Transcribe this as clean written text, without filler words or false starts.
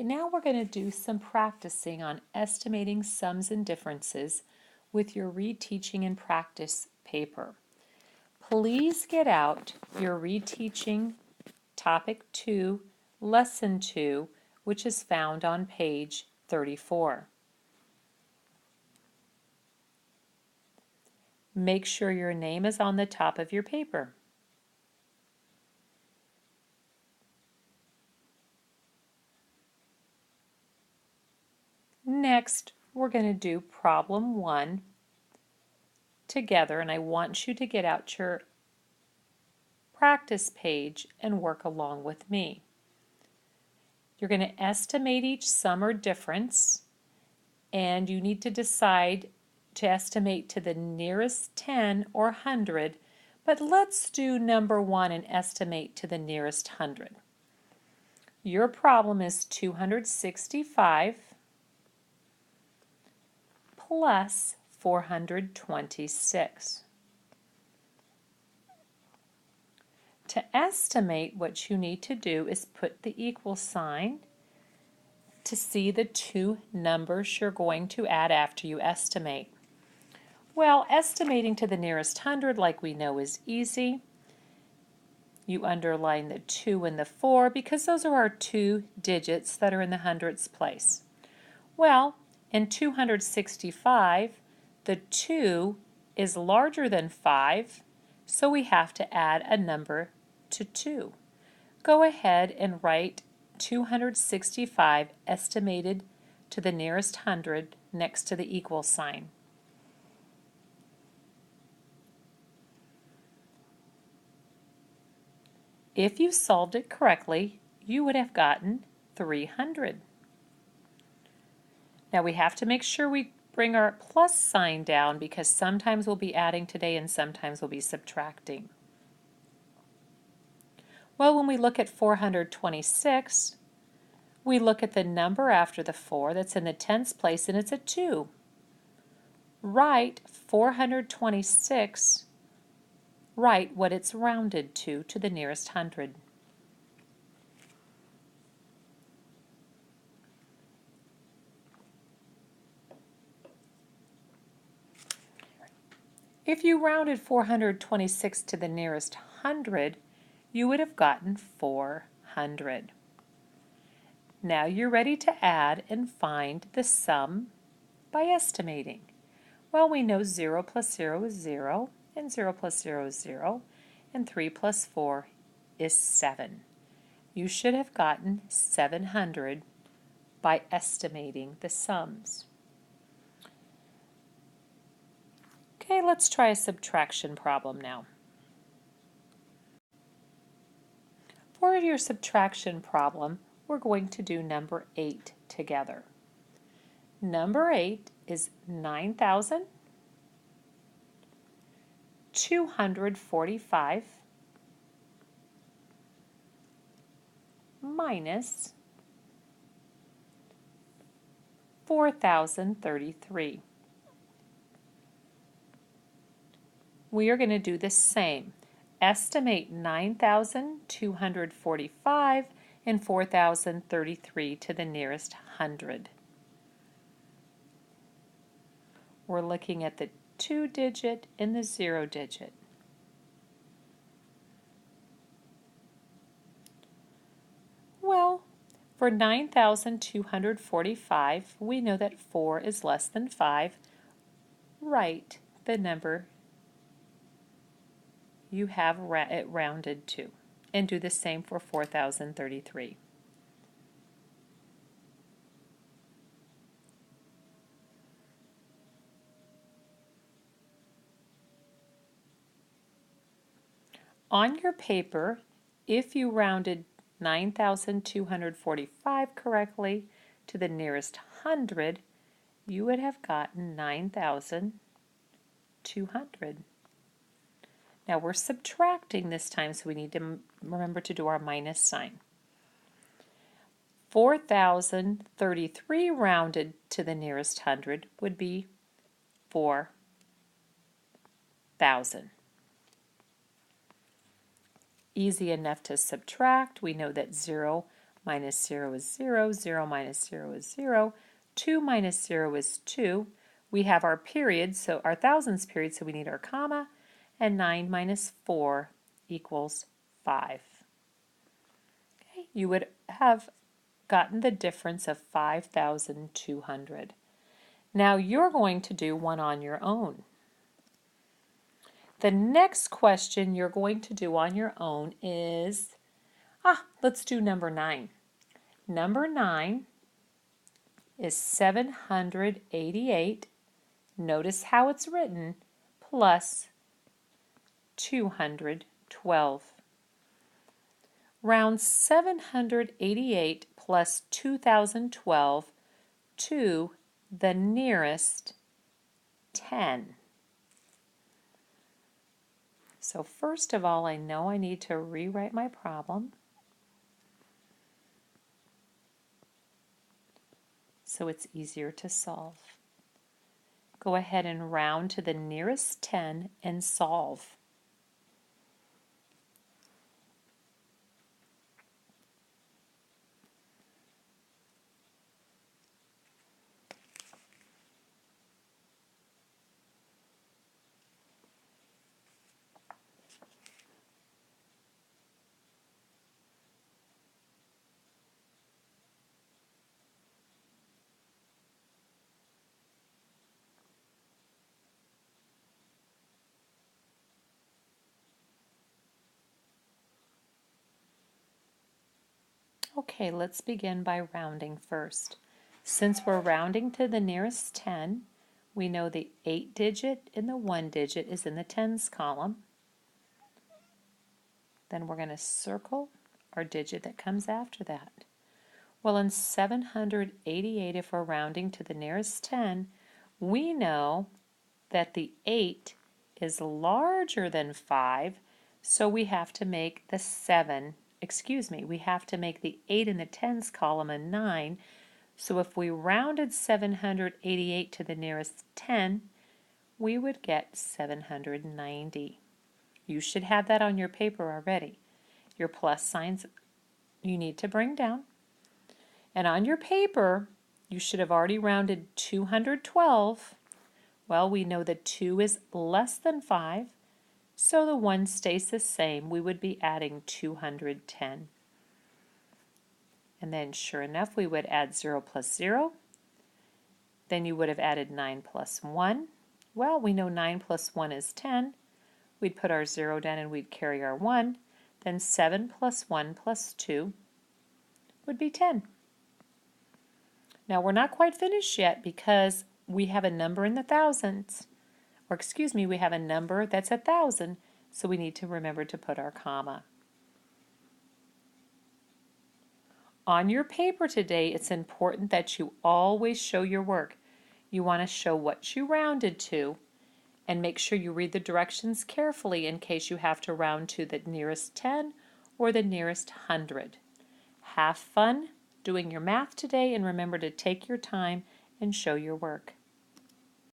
Okay, now we're going to do some practicing on estimating sums and differences with your Reteaching and Practice paper. Please get out your Reteaching Topic 2, Lesson 2, which is found on page 34. Make sure your name is on the top of your paper. Next, we're going to do problem 1 together, and I want you to get out your practice page and work along with me. You're going to estimate each sum or difference, and you need to decide to estimate to the nearest 10 or 100, but let's do number 1 and estimate to the nearest 100. Your problem is 265 plus 426. To estimate, what you need to do is put the equal sign to see the two numbers you're going to add after you estimate. Well, estimating to the nearest 100, like we know, is easy. You underline the 2 and the 4 because those are our two digits that are in the hundredths place. Well, in 265, the 2 is larger than 5, so we have to add a number to 2. Go ahead and write 265 estimated to the nearest 100 next to the equal sign. If you solved it correctly, you would have gotten 300. Now we have to make sure we bring our plus sign down because sometimes we'll be adding today and sometimes we'll be subtracting. Well, when we look at 426, we look at the number after the 4 that's in the tens place, and it's a 2. Write 426, write what it's rounded to the nearest 100. If you rounded 426 to the nearest 100, you would have gotten 400. Now you're ready to add and find the sum by estimating. Well, we know 0 plus 0 is 0, and 0 plus 0 is 0, and 3 plus 4 is 7. You should have gotten 700 by estimating the sums. Okay, let's try a subtraction problem now. For your subtraction problem, we're going to do number 8 together. Number 8 is 9,245 minus 4,033. We are going to do the same. Estimate 9,245 and 4,033 to the nearest 100. We're looking at the 2-digit and the 0-digit. Well, for 9,245, we know that 4 is less than 5. Write the number you have it rounded to, and do the same for 4,033. On your paper, if you rounded 9,245 correctly to the nearest 100, you would have gotten 9,200. Now we're subtracting this time, so we need to remember to do our minus sign. 4,033 rounded to the nearest 100 would be 4,000. Easy enough to subtract. We know that 0 minus 0 is 0, 0 minus 0 is 0, 2 minus 0 is 2. We have our period, so our thousands period, so we need our comma, and 9 minus 4 equals 5. Okay, you would have gotten the difference of 5,200. Now you're going to do one on your own. The next question you're going to do on your own is, let's do number 9. Number 9 is 788, notice how it's written, plus 212. Round 788 plus 2012 to the nearest 10. So first of all, I know I need to rewrite my problem so it's easier to solve. Go ahead and round to the nearest 10 and solve. Okay, let's begin by rounding first. Since we're rounding to the nearest 10, we know the 8 digit and the 1 digit is in the tens column. Then we're going to circle our digit that comes after that. Well, in 788, if we're rounding to the nearest 10, we know that the 8 is larger than 5, so we have to make the we have to make the 8 in the tens column a 9. So if we rounded 788 to the nearest 10, we would get 790. You should have that on your paper already. Your plus signs you need to bring down. And on your paper, you should have already rounded 212. Well, we know that 2 is less than 5, so the 1 stays the same. We would be adding 210. And then sure enough, we would add 0 plus 0. Then you would have added 9 plus 1. Well, we know 9 plus 1 is 10. We'd put our 0 down and we'd carry our 1. Then 7 plus 1 plus 2 would be 10. Now we're not quite finished yet because we have a number in the thousands. Or excuse me, we have a number that's 1,000, so we need to remember to put our comma. On your paper today, it's important that you always show your work. You want to show what you rounded to, and make sure you read the directions carefully in case you have to round to the nearest 10 or the nearest 100. Have fun doing your math today, and remember to take your time and show your work.